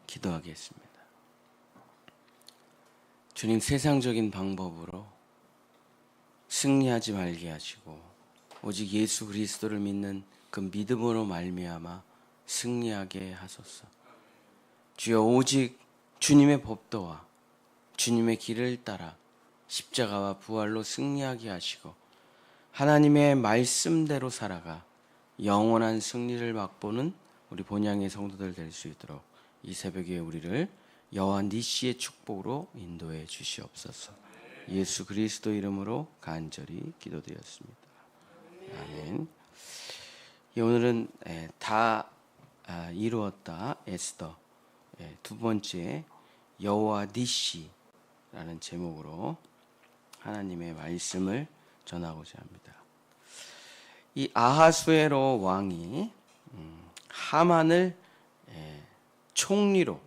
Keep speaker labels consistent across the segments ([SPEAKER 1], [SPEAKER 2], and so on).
[SPEAKER 1] 기도하겠습니다. 주님, 세상적인 방법으로 승리하지 말게 하시고 오직 예수 그리스도를 믿는 그 믿음으로 말미암아 승리하게 하소서. 주여, 오직 주님의 법도와 주님의 길을 따라 십자가와 부활로 승리하게 하시고 하나님의 말씀대로 살아가 영원한 승리를 맛보는 우리 본향의 성도들 될 수 있도록 이 새벽에 우리를 여호와 니시의 축복으로 인도해 주시옵소서. 예수 그리스도 이름으로 간절히 기도드렸습니다. 아멘. 오늘은 다 이루었다 에스더 두 번째 여호와 니시라는 제목으로 하나님의 말씀을 전하고자 합니다. 이 아하수에로 왕이 하만을 총리로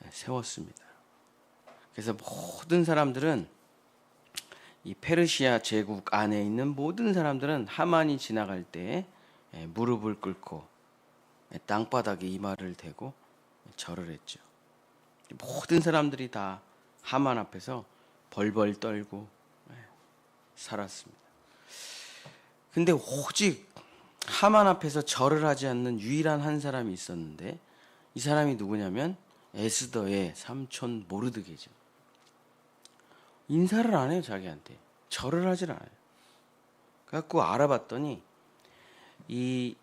[SPEAKER 1] 세웠습니다. 그래서 모든 사람들은 이 페르시아 제국 안에 있는 모든 사람들은 하만이 지나갈 때 무릎을 꿇고 땅바닥에 이마를 대고 절을 했죠. 모든 사람들이 다 하만 앞에서 벌벌 떨고 살았습니다. 근데 오직 하만 앞에서 절을 하지 않는 유일한 한 사람이 있었는데 이 사람이 누구냐면 에스더의 삼촌 모르드게죠. 인사를 안 해요. 자기한테 절을 하질 않아요. 그래갖고 알아봤더니 이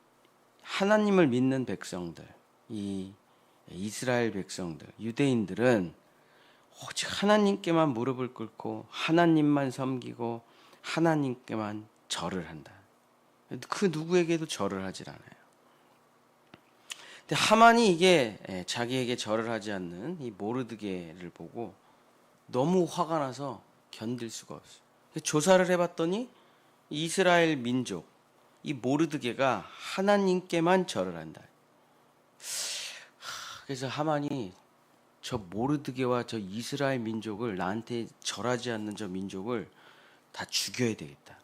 [SPEAKER 1] 하나님을 믿는 백성들, 이 이스라엘 백성들, 유대인들은 오직 하나님께만 무릎을 꿇고 하나님만 섬기고 하나님께만 절을 한다. 그 누구에게도 절을 하질 않아요. 근데 하만이 이게 자기에게 절을 하지 않는 이 모르드게를 보고 너무 화가 나서 견딜 수가 없어요. 조사를 해봤더니 이스라엘 민족, 이 모르드게가 하나님께만 절을 한다. 그래서 하만이 저 모르드게와 저 이스라엘 민족을, 나한테 절하지 않는 저 민족을 다 죽여야 되겠다.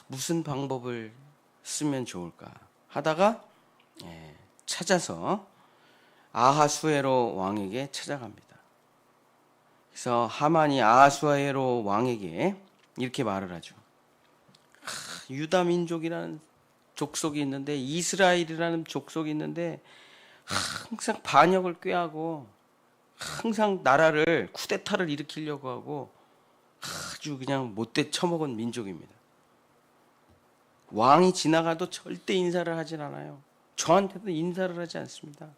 [SPEAKER 1] 무슨 방법을 쓰면 좋을까 하다가 찾아서 아하수에로 왕에게 찾아갑니다. 그래서 하만이 아하수에로 왕에게 이렇게 말을 하죠. 유다 민족이라는 족속이 있는데, 이스라엘이라는 족속이 있는데 항상 반역을 꾀하고 항상 나라를 쿠데타를 일으키려고 하고 아주 그냥 못돼 처먹은 민족입니다. 왕이 지나가도 절대 인사를 하진 않아요. 저한테도 인사를 하지 않습니다.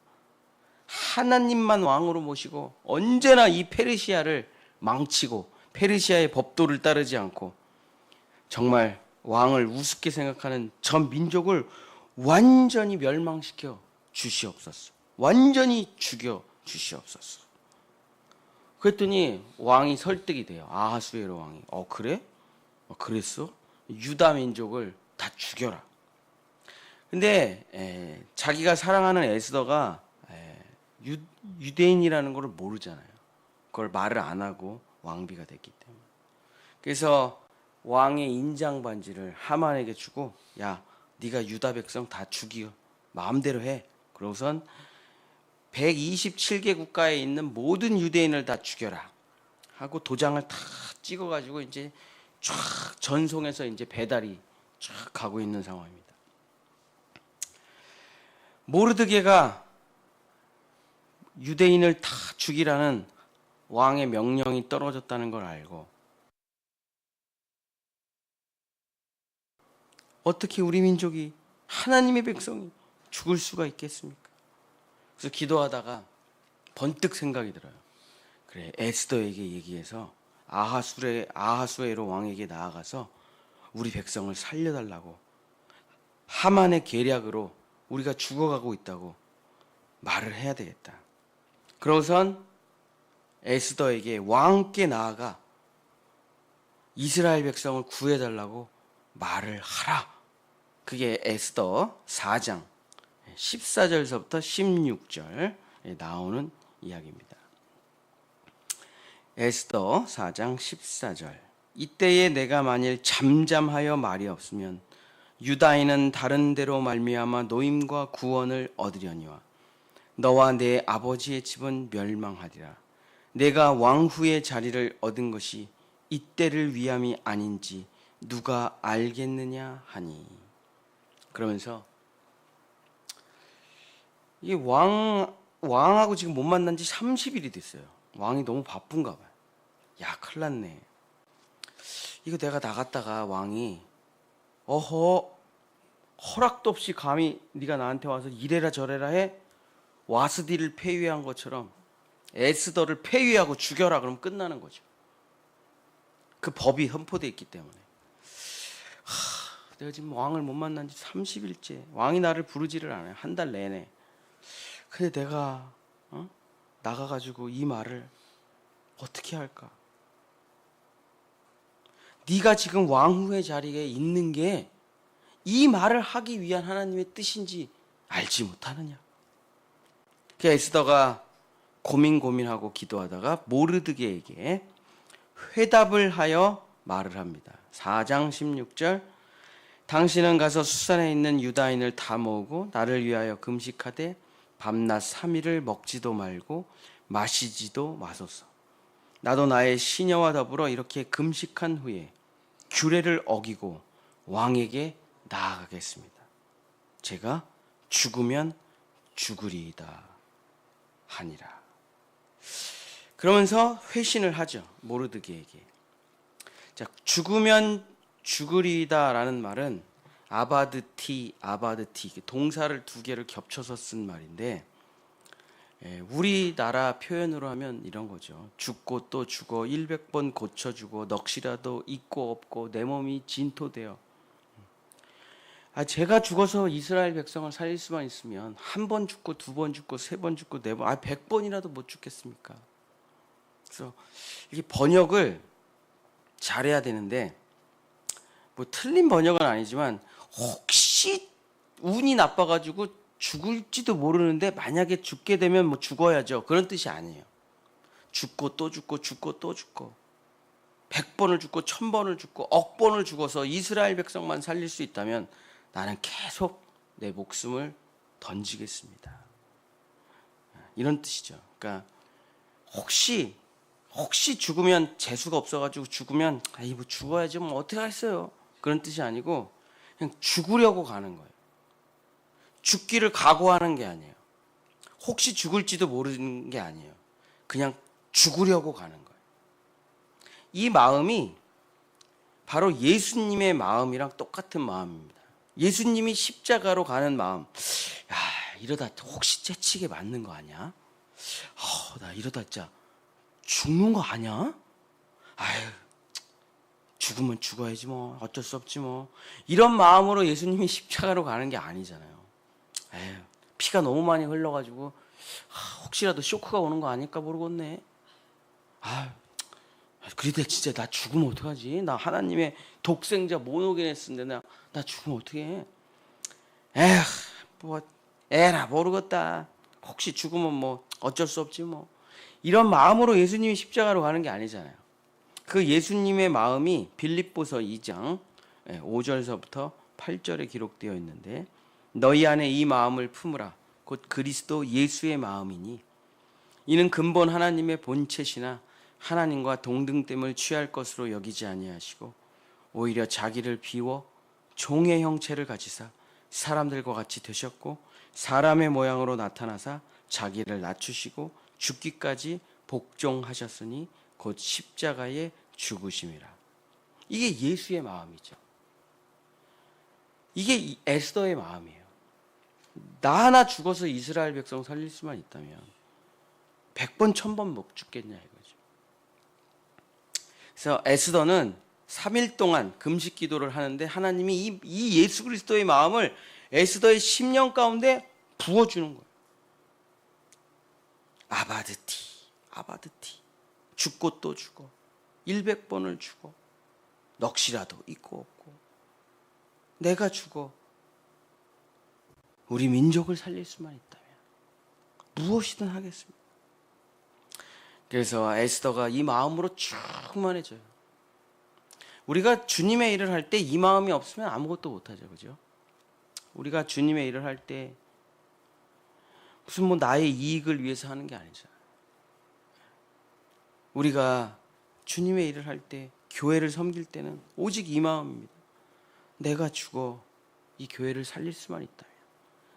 [SPEAKER 1] 하나님만 왕으로 모시고 언제나 이 페르시아를 망치고 페르시아의 법도를 따르지 않고 정말 왕을 우습게 생각하는 저 민족을 완전히 멸망시켜 주시옵소서. 완전히 죽여 주시옵소서. 그랬더니 왕이 설득이 돼요. 아하수에로 왕이. 그래? 그랬어? 유다 민족을 다 죽여라. 근데 자기가 사랑하는 에스더가 유대인이라는 걸 모르잖아요. 그걸 말을 안 하고 왕비가 됐기 때문에. 그래서 왕의 인장 반지를 하만에게 주고, 야, 네가 유다 백성 다 죽여, 마음대로 해. 그러고선 127개 국가에 있는 모든 유대인을 다 죽여라 하고 도장을 다 찍어가지고 이제 쫙 전송해서 이제 배달이 쫙 가고 있는 상황입니다. 모르드게가 유대인을 다 죽이라는 왕의 명령이 떨어졌다는 걸 알고 어떻게 우리 민족이, 하나님의 백성이 죽을 수가 있겠습니까? 그래서 기도하다가 번뜩 생각이 들어요. 그래, 에스더에게 얘기해서 아하수에로 왕에게 나아가서 우리 백성을 살려달라고, 하만의 계략으로 우리가 죽어가고 있다고 말을 해야 되겠다. 그러고선 에스더에게 왕께 나아가 이스라엘 백성을 구해달라고 말을 하라. 그게 에스더 4장 14절서부터 16절에 나오는 이야기입니다. 에스더 4장 14절. 이때에 내가 만일 잠잠하여 말이 없으면 유다인은 다른 데로 말미암아 노임과 구원을 얻으려니와 너와 내 아버지의 집은 멸망하리라. 내가 왕후의 자리를 얻은 것이 이때를 위함이 아닌지 누가 알겠느냐 하니. 그러면서 이게 왕하고 지금 못 만난 지 30일이 됐어요. 왕이 너무 바쁜가 봐요. 야, 큰일 났네. 이거 내가 나갔다가 왕이 허락도 없이 감히 네가 나한테 와서 이래라 저래라 해. 와스디를 폐위한 것처럼 에스더를 폐위하고 죽여라 그러면 끝나는 거죠. 그 법이 헌포되어 있기 때문에. 내가 지금 왕을 못 만난 지 30일째. 왕이 나를 부르지를 않아요. 한 달 내내. 근데 내가 나가가지고 이 말을 어떻게 할까? 네가 지금 왕후의 자리에 있는 게 이 말을 하기 위한 하나님의 뜻인지 알지 못하느냐? 그 에스더가 고민하고 기도하다가 모르드게에게 회답을 하여 말을 합니다. 4장 16절. 당신은 가서 수산에 있는 유다인을 다 모으고 나를 위하여 금식하되 밤낮 3일을 먹지도 말고 마시지도 마소서. 나도 나의 시녀와 더불어 이렇게 금식한 후에 규례를 어기고 왕에게 나아가겠습니다. 제가 죽으면 죽으리이다 하니라. 그러면서 회신을 하죠. 모르드게에게. 자, 죽으면 죽으리이다라는 말은 아바드티 동사를 두 개를 겹쳐서 쓴 말인데, 우리나라 표현으로 하면 이런 거죠. 죽고 또 죽어 100번 고쳐주고 넋이라도 있고 없고 내 몸이 진토되어. 제가 죽어서 이스라엘 백성을 살릴 수만 있으면 한 번 죽고 두 번 죽고 세 번 죽고 네 번, 100번이라도 못 죽겠습니까? 그래서 이게 번역을 잘해야 되는데, 뭐 틀린 번역은 아니지만 혹시 운이 나빠가지고 죽을지도 모르는데 만약에 죽게 되면 뭐 죽어야죠, 그런 뜻이 아니에요. 죽고 또 죽고 죽고 또 죽고 100번을 죽고 1000번을 죽고 억번을 죽어서 이스라엘 백성만 살릴 수 있다면 나는 계속 내 목숨을 던지겠습니다. 이런 뜻이죠. 그러니까 혹시 죽으면 재수가 없어가지고 죽으면 뭐 죽어야지 뭐 어떻게 하겠어요, 그런 뜻이 아니고 그냥 죽으려고 가는 거예요. 죽기를 각오하는 게 아니에요. 혹시 죽을지도 모르는 게 아니에요. 그냥 죽으려고 가는 거예요. 이 마음이 바로 예수님의 마음이랑 똑같은 마음입니다. 예수님이 십자가로 가는 마음. 이러다 혹시 째치게 맞는 거 아니야? 나 이러다 진짜 죽는 거 아니야? 죽으면 죽어야지 뭐, 어쩔 수 없지 뭐. 이런 마음으로 예수님이 십자가로 가는 게 아니잖아요. 피가 너무 많이 흘러가지고 혹시라도 쇼크가 오는 거 아닐까 모르겠네. 그래도 진짜 나 죽으면 어떡하지? 나 하나님의 독생자 모노게네스인데 나 죽으면 어떡해? 에라 모르겠다. 혹시 죽으면 뭐 어쩔 수 없지 뭐. 이런 마음으로 예수님이 십자가로 가는 게 아니잖아요. 그 예수님의 마음이 빌립보서 2장 5절서부터 8절에 기록되어 있는데, 너희 안에 이 마음을 품으라. 곧 그리스도 예수의 마음이니 이는 근본 하나님의 본체시나 하나님과 동등됨을 취할 것으로 여기지 아니하시고 오히려 자기를 비워 종의 형체를 가지사 사람들과 같이 되셨고 사람의 모양으로 나타나사 자기를 낮추시고 죽기까지 복종하셨으니 곧 십자가에 죽으심이라. 이게 예수의 마음이죠. 이게 에스더의 마음이에요. 나 하나 죽어서 이스라엘 백성 살릴 수만 있다면 100번 1000번 못 죽겠냐 이거죠. 그래서 에스더는 3일 동안 금식 기도를 하는데 하나님이 이 예수 그리스도의 마음을 에스더의 심령 가운데 부어주는 거예요. 아바드티 죽고 또 죽어 100번을 죽어 넋이라도 있고 없고 내가 죽어 우리 민족을 살릴 수만 있다면 무엇이든 하겠습니다. 그래서 에스더가 이 마음으로 충만해져요. 우리가 주님의 일을 할 때 이 마음이 없으면 아무것도 못하죠, 그죠? 우리가 주님의 일을 할 때 무슨 뭐 나의 이익을 위해서 하는 게 아니잖아요. 우리가 주님의 일을 할 때, 교회를 섬길 때는 오직 이 마음입니다. 내가 죽어 이 교회를 살릴 수만 있다면,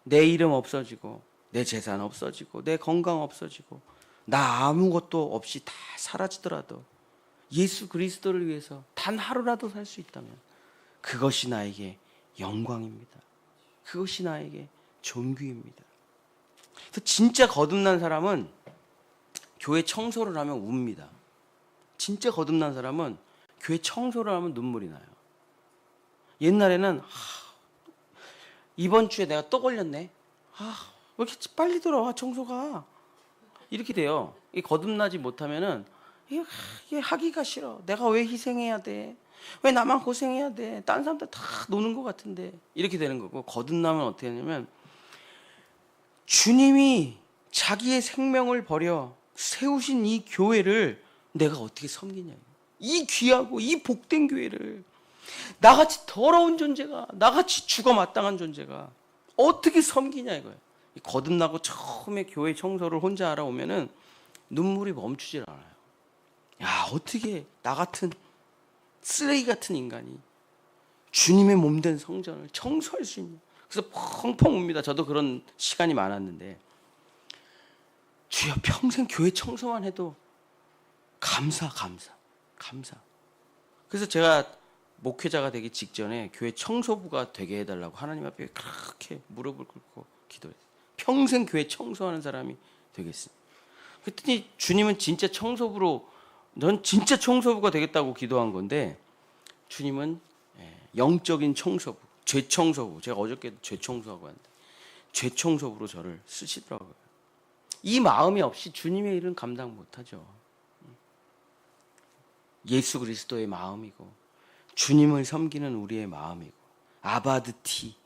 [SPEAKER 1] 내 이름 없어지고 내 재산 없어지고 내 건강 없어지고 나 아무것도 없이 다 사라지더라도 예수 그리스도를 위해서 단 하루라도 살 수 있다면 그것이 나에게 영광입니다. 그것이 나에게 존귀입니다. 그래서 진짜 거듭난 사람은 교회 청소를 하면 웁니다. 진짜 거듭난 사람은 교회 청소를 하면 눈물이 나요. 옛날에는 이번 주에 내가 또 걸렸네. 왜 이렇게 빨리 들어와 청소가. 이렇게 돼요. 거듭나지 못하면은 이게 하기가 싫어. 내가 왜 희생해야 돼? 왜 나만 고생해야 돼? 다른 사람들 다 노는 것 같은데. 이렇게 되는 거고, 거듭나면 어떻게 되냐면 주님이 자기의 생명을 버려 세우신 이 교회를 내가 어떻게 섬기냐. 이 귀하고 이 복된 교회를 나같이 더러운 존재가, 나같이 죽어 마땅한 존재가 어떻게 섬기냐 이거예요. 거듭나고 처음에 교회 청소를 혼자 하러 오면은 눈물이 멈추질 않아요. 야, 어떻게 나 같은 쓰레기 같은 인간이 주님의 몸된 성전을 청소할 수 있냐. 그래서 펑펑 웁니다. 저도 그런 시간이 많았는데, 주여 평생 교회 청소만 해도 감사. 그래서 제가 목회자가 되기 직전에 교회 청소부가 되게 해달라고 하나님 앞에 그렇게 무릎을 꿇고 기도했어요. 평생 교회 청소하는 사람이 되겠습니다. 그랬더니 주님은 진짜 청소부로, 넌 진짜 청소부가 되겠다고 기도한 건데, 주님은 영적인 청소부, 죄청소부, 제가 어저께도 죄청소하고 왔는데 죄청소부로 저를 쓰시더라고요. 이 마음이 없이 주님의 일은 감당 못하죠. 예수 그리스도의 마음이고 주님을 섬기는 우리의 마음이고, 아바드티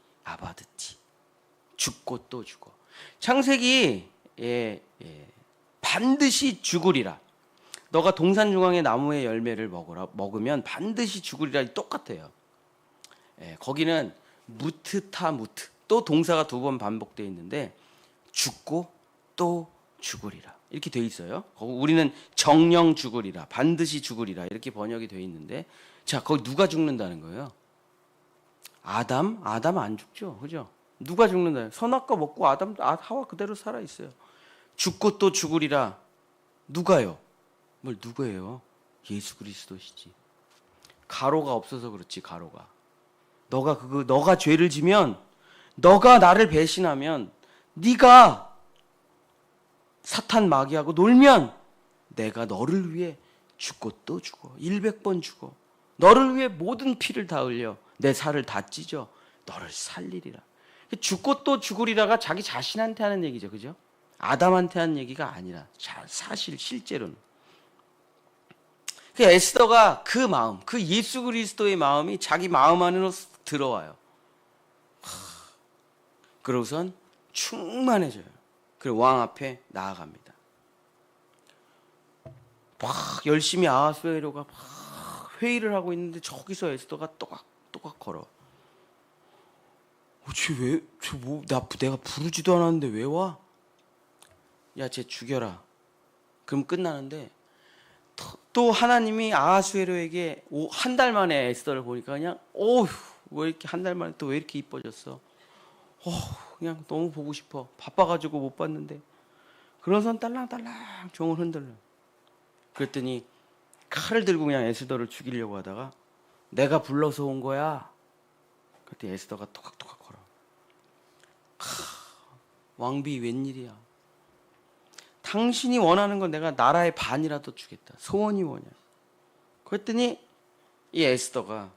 [SPEAKER 1] 죽고 또 죽어. 창세기 반드시 죽으리라. 너가 동산 중앙의 나무의 열매를 먹으면 반드시 죽으리라. 똑같아요. 거기는 무트 또 동사가 2번 반복되어 있는데 죽고 또 죽으리라 이렇게 되어 있어요. 우리는 정령 죽으리라, 반드시 죽으리라 이렇게 번역이 되어 있는데, 자, 거기 누가 죽는다는 거예요? 아담 안 죽죠, 그죠? 누가 죽는다? 선악과 먹고 하와 그대로 살아 있어요. 죽고 또 죽으리라. 누가요? 뭘 누구예요? 예수 그리스도시지. 가로가 없어서 그렇지. 가로가. 너가 죄를 지면, 너가 나를 배신하면, 네가 사탄 마귀하고 놀면 내가 너를 위해 죽고 또 죽어. 100번 죽어. 너를 위해 모든 피를 다 흘려 내 살을 다 찢어 너를 살리리라. 죽고 또 죽으리라가 자기 자신한테 하는 얘기죠. 그죠? 아담한테 하는 얘기가 아니라 사실 실제로는. 에스더가 그 마음, 그 예수 그리스도의 마음이 자기 마음 안으로 들어와요. 그러고선 충만해져요. 그리고 왕 앞에 나아갑니다. 막 열심히 아하수에로가 막 회의를 하고 있는데 저기서 에스더가 또각 걸어. 내가 부르지도 않았는데 왜 와? 야, 쟤 죽여라. 그럼 끝나는데, 또 하나님이 아하수에로에게 한 달 만에 에스더를 보니까 그냥 왜 이렇게 한 달 만에 또 왜 이렇게 이뻐졌어? 그냥 너무 보고 싶어. 바빠가지고 못 봤는데. 그런 손 딸랑딸랑 종을 흔들려. 그랬더니 칼을 들고 그냥 에스더를 죽이려고 하다가, 내가 불러서 온 거야. 그때 에스더가 토각토각 걸어. 왕비 웬일이야. 당신이 원하는 건 내가 나라의 반이라도 주겠다. 소원이 뭐냐. 그랬더니 이 에스더가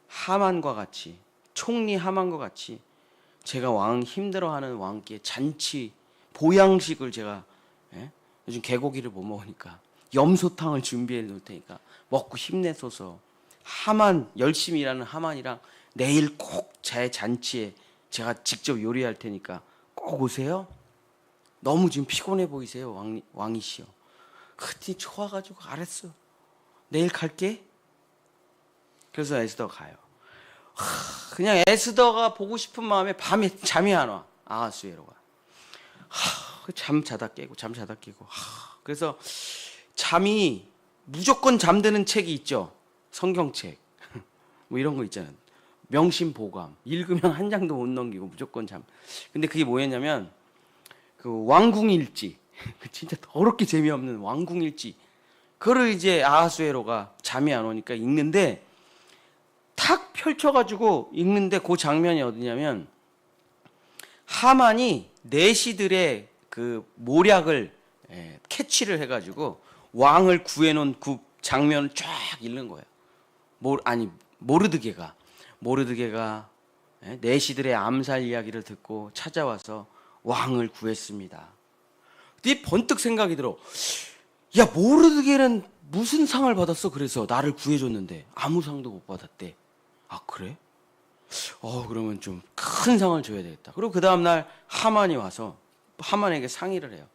[SPEAKER 1] 하만과 같이, 총리 하만과 같이, 제가 왕 힘들어하는 왕께 잔치 보양식을 제가, 요즘 개고기를 못 먹으니까 염소탕을 준비해 놓을 테니까 먹고 힘내소서. 하만, 열심히 일하는 하만이랑 내일 꼭 제 잔치에 제가 직접 요리할 테니까 꼭 오세요. 너무 지금 피곤해 보이세요, 왕이시여. 그때 좋아가지고 알았어. 내일 갈게. 그래서 에스더가 가요. 그냥 에스더가 보고 싶은 마음에 밤에 잠이 안 와. 아하수에로가. 잠 자다 깨고 그래서 잠이 무조건 잠드는 책이 있죠. 성경책 뭐 이런 거 있잖아요. 명심보감 읽으면 한 장도 못 넘기고 무조건 잠. 근데 그게 뭐였냐면 그 왕궁일지 진짜 더럽게 재미없는 왕궁일지, 그거를 이제 아하수에로가 잠이 안 오니까 읽는데, 탁 펼쳐가지고 읽는데 그 장면이 어디냐면 하만이 내시들의 그 모략을 캐치를 해가지고 왕을 구해놓은 그 장면을 쫙 읽는 거예요. 모르드게가 내시들의 암살 이야기를 듣고 찾아와서 왕을 구했습니다. 근데 번뜩 생각이 들어. 야, 모르드게는 무슨 상을 받았어? 그래서 나를 구해줬는데 아무 상도 못 받았대. 아, 그래? 그러면 좀 큰 상을 줘야 되겠다. 그리고 그 다음날 하만이 와서 하만에게 상의를 해요.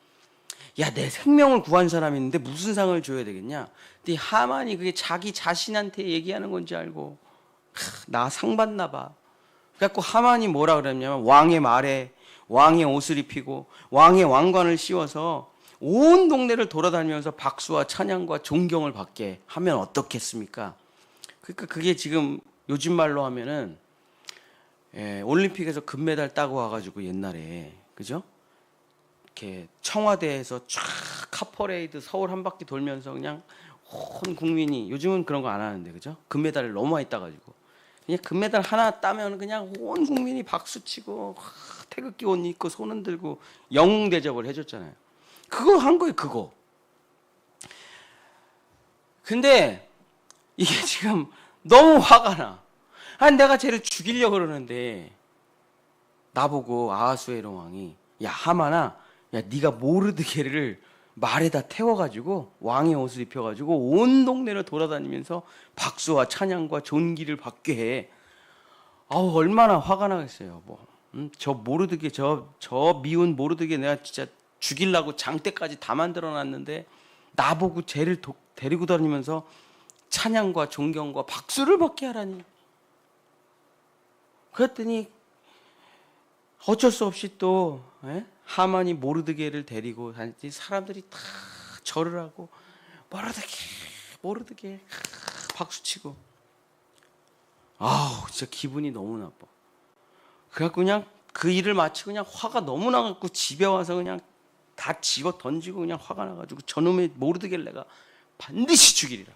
[SPEAKER 1] 야, 내 생명을 구한 사람이 있는데 무슨 상을 줘야 되겠냐? 근데 하만이 그게 자기 자신한테 얘기하는 건지 알고, 나 상 받나 봐. 그래갖고 하만이 뭐라 그랬냐면 왕의 말에 왕의 옷을 입히고 왕의 왕관을 씌워서 온 동네를 돌아다니면서 박수와 찬양과 존경을 받게 하면 어떻겠습니까? 그러니까 그게 지금 요즘 말로 하면은 올림픽에서 금메달 따고 와가지고 옛날에, 그죠? 이렇게 청와대에서 쫙 카퍼레이드 서울 한 바퀴 돌면서 그냥 온 국민이, 요즘은 그런 거 안 하는데, 그죠? 금메달을 너무 많이 따가지고 그냥 금메달 하나 따면 그냥 온 국민이 박수 치고 태극기 옷 입고 손 흔들고 영웅 대접을 해줬잖아요. 그거 한 거예요, 그거. 근데 이게 지금 너무 화가 나. 아니, 내가 쟤를 죽이려고 그러는데 나보고 아하수에로 왕이, 야, 하만아, 야, 네가 모르드게를 말에다 태워가지고 왕의 옷을 입혀가지고 온 동네를 돌아다니면서 박수와 찬양과 존귀를 받게 해. 아우, 얼마나 화가 나겠어요. 뭐, 저 모르드게, 저 미운 모르드게 내가 진짜 죽이려고 장대까지 다 만들어놨는데 나보고 쟤를 데리고 다니면서 찬양과 존경과 박수를 받게 하라니. 그랬더니 어쩔 수 없이 또 하만이 모르드게를 데리고 다니더니 사람들이 다 절을 하고 모르드게 박수치고. 아우, 진짜 기분이 너무 나빠. 그래갖고 그냥 그 일을 마치고 그냥 화가 너무 나갖고 집에 와서 그냥 다 집어 던지고 그냥 화가 나가지고 저놈의 모르드게를 내가 반드시 죽이리라.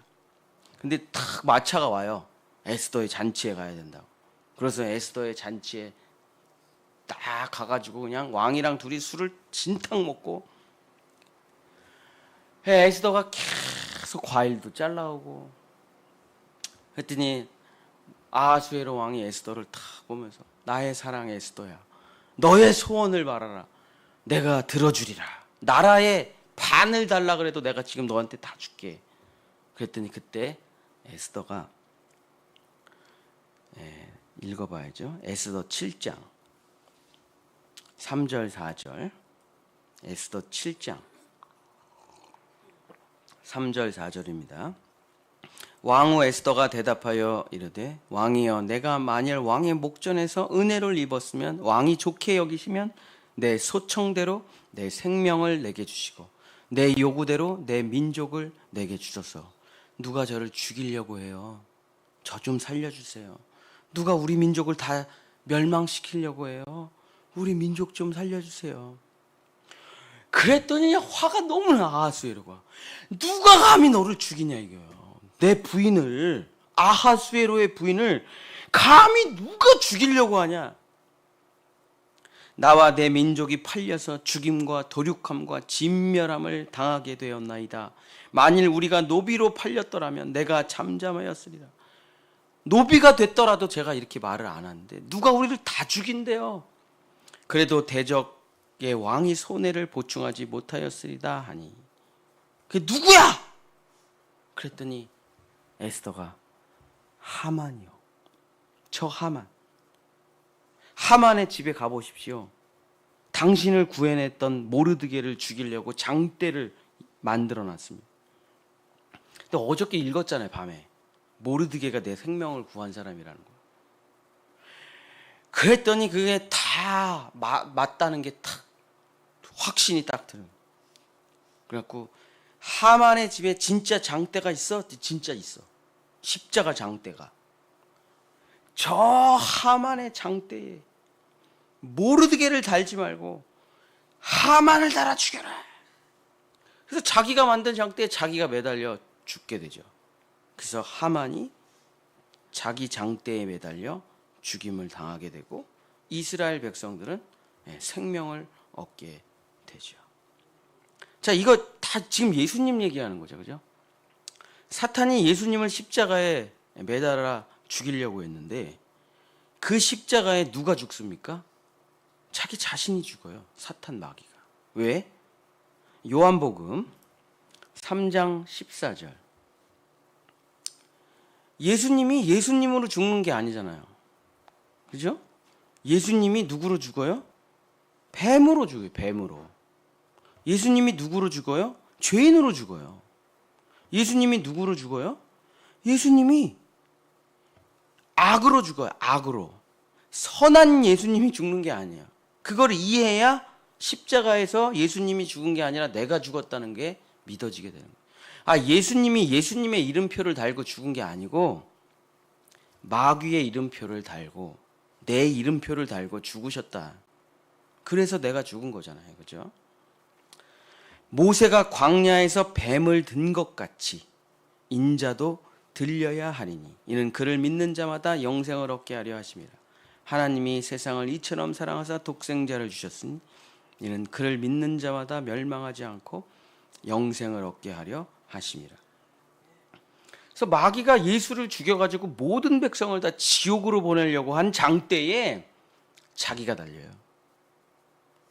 [SPEAKER 1] 근데 탁 마차가 와요. 에스더의 잔치에 가야 된다고. 그래서 에스더의 잔치에 딱 가가지고 그냥 왕이랑 둘이 술을 진탕 먹고, 에스더가 계속 과일도 잘라오고 했더니 아하수에로 왕이 에스더를 탁 보면서, 나의 사랑 에스더야, 너의 소원을 말하라. 내가 들어주리라. 나라의 반을 달라 그래도 내가 지금 너한테 다 줄게. 그랬더니 그때 에스더가, 읽어봐야죠. 에스더 7장 3절 4절. 에스더 7장 3절 4절입니다. 왕후 에스더가 대답하여 이르되, 왕이여, 내가 만일 왕의 목전에서 은혜를 입었으면 왕이 좋게 여기시면 내 소청대로 내 생명을 내게 주시고 내 요구대로 내 민족을 내게 주소서. 누가 저를 죽이려고 해요? 저 좀 살려주세요. 누가 우리 민족을 다 멸망시키려고 해요? 우리 민족 좀 살려주세요. 그랬더니 화가 너무 나. 아하수에로가, 누가 감히 너를 죽이냐 이거예요. 내 부인을, 아하수에로의 부인을 감히 누가 죽이려고 하냐? 나와 내 민족이 팔려서 죽임과 도륙함과 진멸함을 당하게 되었나이다. 만일 우리가 노비로 팔렸더라면 내가 잠잠하였으리라. 노비가 됐더라도 제가 이렇게 말을 안 하는데 누가 우리를 다 죽인대요. 그래도 대적의 왕이 손해를 보충하지 못하였으리다 하니. 그게 누구야? 그랬더니 에스더가, 하만이요. 저 하만의 집에 가보십시오. 당신을 구해냈던 모르드게를 죽이려고 장대를 만들어놨습니다. 근데 어저께 읽었잖아요, 밤에. 모르드게가 내 생명을 구한 사람이라는 거. 그랬더니 그게 다 맞다는 게 탁 확신이 딱 드는 거예요. 그래갖고 하만의 집에 진짜 장대가 있어? 진짜 있어. 십자가 장대가. 저 하만의 장대에 모르드게를 달지 말고 하만을 달아 죽여라. 그래서 자기가 만든 장대에 자기가 매달려 죽게 되죠. 그래서 하만이 자기 장대에 매달려 죽임을 당하게 되고 이스라엘 백성들은 생명을 얻게 되죠. 자, 이거 다 지금 예수님 얘기하는 거죠. 그죠? 사탄이 예수님을 십자가에 매달아 죽이려고 했는데 그 십자가에 누가 죽습니까? 자기 자신이 죽어요. 사탄 마귀가. 왜? 요한복음 3장 14절. 예수님이 예수님으로 죽는 게 아니잖아요. 그죠? 예수님이 누구로 죽어요? 뱀으로 죽어요. 뱀으로. 예수님이 누구로 죽어요? 죄인으로 죽어요. 예수님이 누구로 죽어요? 예수님이 악으로 죽어요. 악으로. 선한 예수님이 죽는 게 아니에요. 그걸 이해해야 십자가에서 예수님이 죽은 게 아니라 내가 죽었다는 게 믿어지게 되는 거예요. 아, 예수님이 예수님의 이름표를 달고 죽은 게 아니고 마귀의 이름표를 달고 내 이름표를 달고 죽으셨다. 그래서 내가 죽은 거잖아요. 그죠? 모세가 광야에서 뱀을 든 것 같이 인자도 들려야 하리니 이는 그를 믿는 자마다 영생을 얻게 하려 하심이라. 하나님이 세상을 이처럼 사랑하사 독생자를 주셨으니 이는 그를 믿는 자마다 멸망하지 않고 영생을 얻게 하려 하심이라. 그래서 마귀가 예수를 죽여가지고 모든 백성을 다 지옥으로 보내려고 한 장대에 자기가 달려요.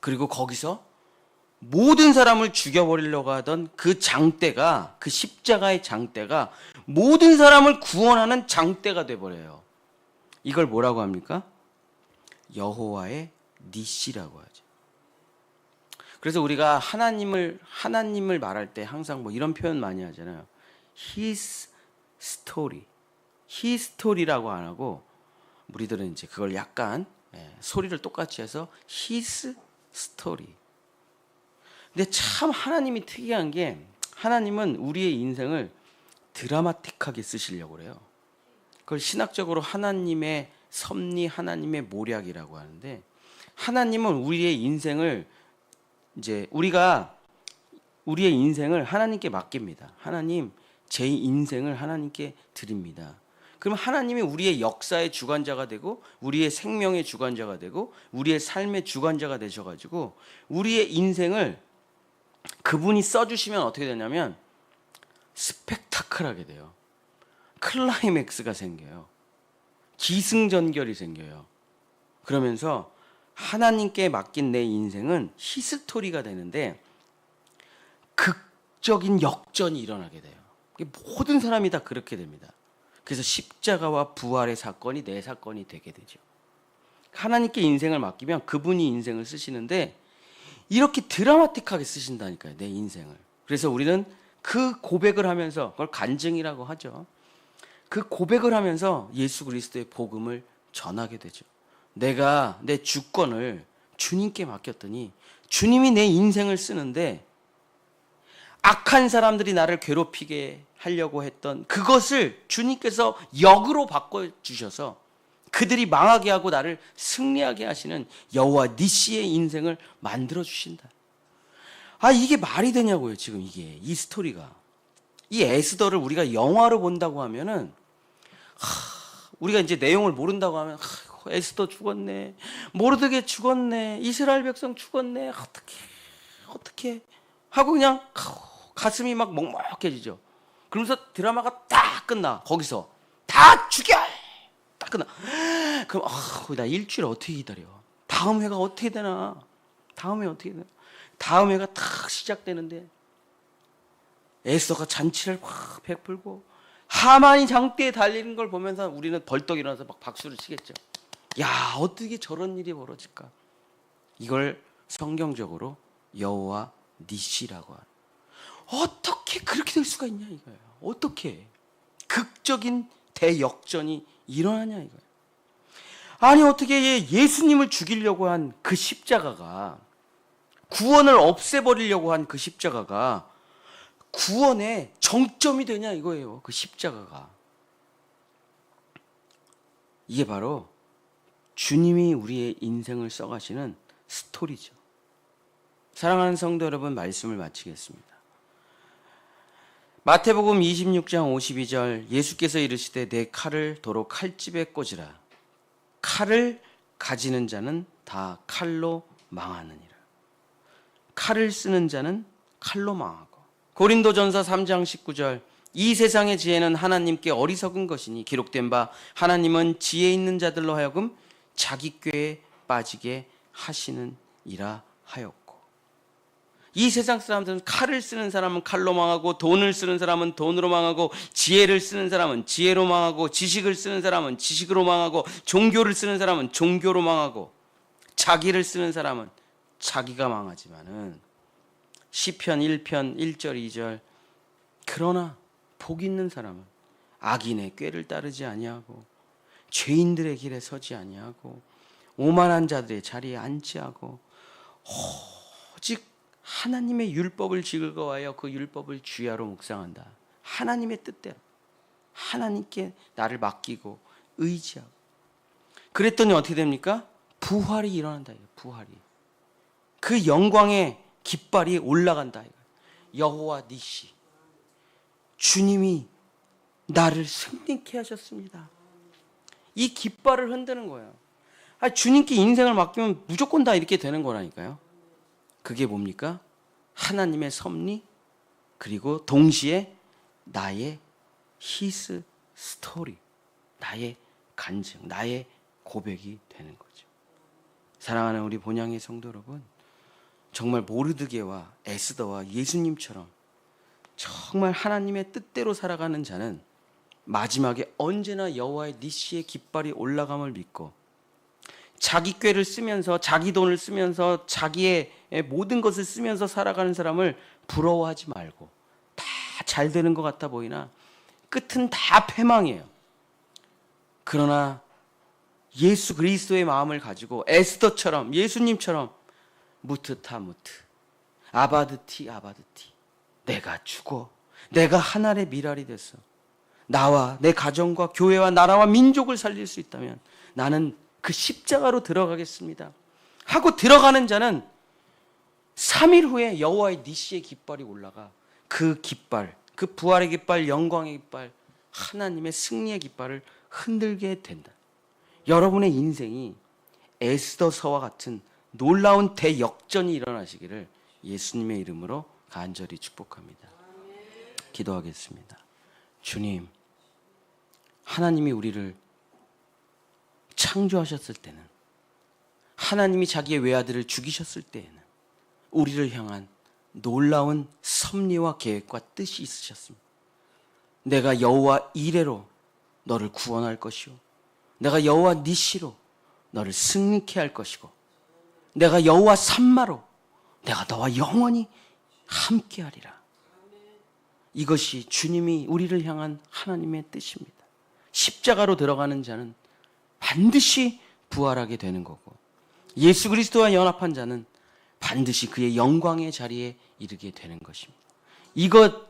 [SPEAKER 1] 그리고 거기서 모든 사람을 죽여버리려고 하던 그 장대가, 그 십자가의 장대가 모든 사람을 구원하는 장대가 돼버려요. 이걸 뭐라고 합니까? 여호와의 니시라고 하죠. 그래서 우리가 하나님을 말할 때 항상 뭐 이런 표현 많이 하잖아요. His story. His story라고 안 하고 우리들은 이제 그걸 약간 소리를 똑같이 해서 His story. 근데 참 하나님이 특이한 게 하나님은 우리의 인생을 드라마틱하게 쓰시려고 그래요. 그걸 신학적으로 하나님의 섭리, 하나님의 모략이라고 하는데 하나님은 우리의 인생을 이제 우리가 우리의 인생을 하나님께 맡깁니다. 하나님, 제 인생을 하나님께 드립니다. 그럼 하나님이 우리의 역사의 주관자가 되고 우리의 생명의 주관자가 되고 우리의 삶의 주관자가 되셔가지고 우리의 인생을 그분이 써주시면 어떻게 되냐면 스펙타클하게 돼요. 클라이맥스가 생겨요. 기승전결이 생겨요. 그러면서 하나님께 맡긴 내 인생은 히스토리가 되는데 극적인 역전이 일어나게 돼요. 모든 사람이 다 그렇게 됩니다. 그래서 십자가와 부활의 사건이 내 사건이 되게 되죠. 하나님께 인생을 맡기면 그분이 인생을 쓰시는데 이렇게 드라마틱하게 쓰신다니까요. 내 인생을. 그래서 우리는 그 고백을 하면서 그걸 간증이라고 하죠. 그 고백을 하면서 예수 그리스도의 복음을 전하게 되죠. 내가 내 주권을 주님께 맡겼더니 주님이 내 인생을 쓰는데 악한 사람들이 나를 괴롭히게 하려고 했던 그것을 주님께서 역으로 바꿔주셔서 그들이 망하게 하고 나를 승리하게 하시는 여호와 니시의 인생을 만들어 주신다. 아, 이게 말이 되냐고요. 지금 이게 이 스토리가. 이 에스더를 우리가 영화로 본다고 하면은 우리가 이제 내용을 모른다고 하면 에스더 죽었네, 모르드게 죽었네, 이스라엘 백성 죽었네, 어떻게 하고 그냥 가슴이 막 먹먹해지죠. 그러면서 드라마가 딱 끝나. 거기서 다 죽여! 딱 끝나. 그럼 나 일주일 어떻게 기다려? 다음 회가 어떻게 되나? 다음 회 어떻게 되나? 다음 회가 딱 시작되는데 에스더가 잔치를 확 베풀고 하만이 장대에 달리는 걸 보면서 우리는 벌떡 일어나서 막 박수를 치겠죠. 야, 어떻게 저런 일이 벌어질까? 이걸 성경적으로 여호와 니시라고 하는. 어떻게 그렇게 될 수가 있냐 이거예요. 어떻게 극적인 대역전이 일어나냐 이거예요. 아니 어떻게 예수님을 죽이려고 한 그 십자가가 구원을 없애버리려고 한 그 십자가가 구원의 정점이 되냐 이거예요. 그 십자가가. 이게 바로 주님이 우리의 인생을 써가시는 스토리죠. 사랑하는 성도 여러분, 말씀을 마치겠습니다. 마태복음 26장 52절, 예수께서 이르시되 내 칼을 도로 칼집에 꽂으라. 칼을 가지는 자는 다 칼로 망하느니라. 칼을 쓰는 자는 칼로 망하고. 고린도전서 3장 19절, 이 세상의 지혜는 하나님께 어리석은 것이니 기록된 바 하나님은 지혜 있는 자들로 하여금 자기 꾀에 빠지게 하시는 이라 하였고. 이 세상 사람들은 칼을 쓰는 사람은 칼로 망하고, 돈을 쓰는 사람은 돈으로 망하고, 지혜를 쓰는 사람은 지혜로 망하고, 지식을 쓰는 사람은 지식으로 망하고, 종교를 쓰는 사람은 종교로 망하고, 자기를 쓰는 사람은 자기가 망하지만은 시편 1편 1절 2절, 그러나 복 있는 사람은 악인의 꾀를 따르지 아니하고 죄인들의 길에 서지 아니하고 오만한 자들의 자리에 앉지 않고 오직 하나님의 율법을 즐거워하여 그 율법을 주야로 묵상한다. 하나님의 뜻대로 하나님께 나를 맡기고 의지하고. 그랬더니 어떻게 됩니까? 부활이 일어난다. 부활이. 그 영광의 깃발이 올라간다. 여호와 니시, 주님이 나를 승리케 하셨습니다. 이 깃발을 흔드는 거예요. 주님께 인생을 맡기면 무조건 다 이렇게 되는 거라니까요. 그게 뭡니까? 하나님의 섭리, 그리고 동시에 나의 히스 스토리, 나의 간증, 나의 고백이 되는 거죠. 사랑하는 우리 본향의 성도 여러분, 정말 모르드게와 에스더와 예수님처럼 정말 하나님의 뜻대로 살아가는 자는 마지막에 언제나 여호와의 니시의 깃발이 올라감을 믿고, 자기 꾀를 쓰면서, 자기 돈을 쓰면서, 자기의 모든 것을 쓰면서 살아가는 사람을 부러워하지 말고, 다 잘 되는 것 같아 보이나 끝은 다 패망이에요. 그러나 예수 그리스도의 마음을 가지고 에스더처럼, 예수님처럼 무트타무트, 아바드티 아바드티, 내가 죽어 내가 하나님의 미랄이 됐어, 나와 내 가정과 교회와 나라와 민족을 살릴 수 있다면 나는 그 십자가로 들어가겠습니다 하고 들어가는 자는 3일 후에 여호와의 니시의 깃발이 올라가 그 깃발, 그 부활의 깃발, 영광의 깃발, 하나님의 승리의 깃발을 흔들게 된다. 여러분의 인생이 에스더서와 같은 놀라운 대역전이 일어나시기를 예수님의 이름으로 간절히 축복합니다. 기도하겠습니다. 주님, 하나님이 우리를 창조하셨을 때는, 하나님이 자기의 외아들을 죽이셨을 때에는 우리를 향한 놀라운 섭리와 계획과 뜻이 있으셨습니다. 내가 여호와 이레로 너를 구원할 것이요, 내가 여호와 니시로 너를 승리케 할 것이고, 내가 여호와 삼마로 내가 너와 영원히 함께하리라. 이것이 주님이 우리를 향한 하나님의 뜻입니다. 십자가로 들어가는 자는 반드시 부활하게 되는 거고, 예수 그리스도와 연합한 자는 반드시 그의 영광의 자리에 이르게 되는 것입니다. 이것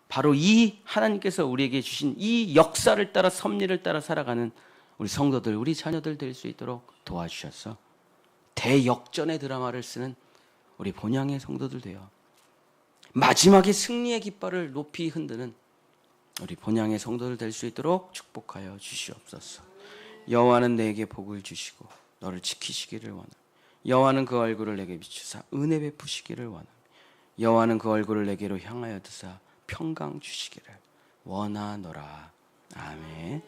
[SPEAKER 1] 바로 이 하나님께서 우리에게 주신 이 역사를 따라, 섭리를 따라 살아가는 우리 성도들, 우리 자녀들 될 수 있도록 도와주셔서 대역전의 드라마를 쓰는 우리 본향의 성도들 되어 마지막에 승리의 깃발을 높이 흔드는 우리 본향의 성도들 될 수 있도록 축복하여 주시옵소서. 여호와는 내게 복을 주시고 너를 지키시기를 원하며, 여호와는 그 얼굴을 내게 비추사 은혜 베푸시기를 원하며, 여호와는 그 얼굴을 내게로 향하여 드사 평강 주시기를 원하노라. 아멘.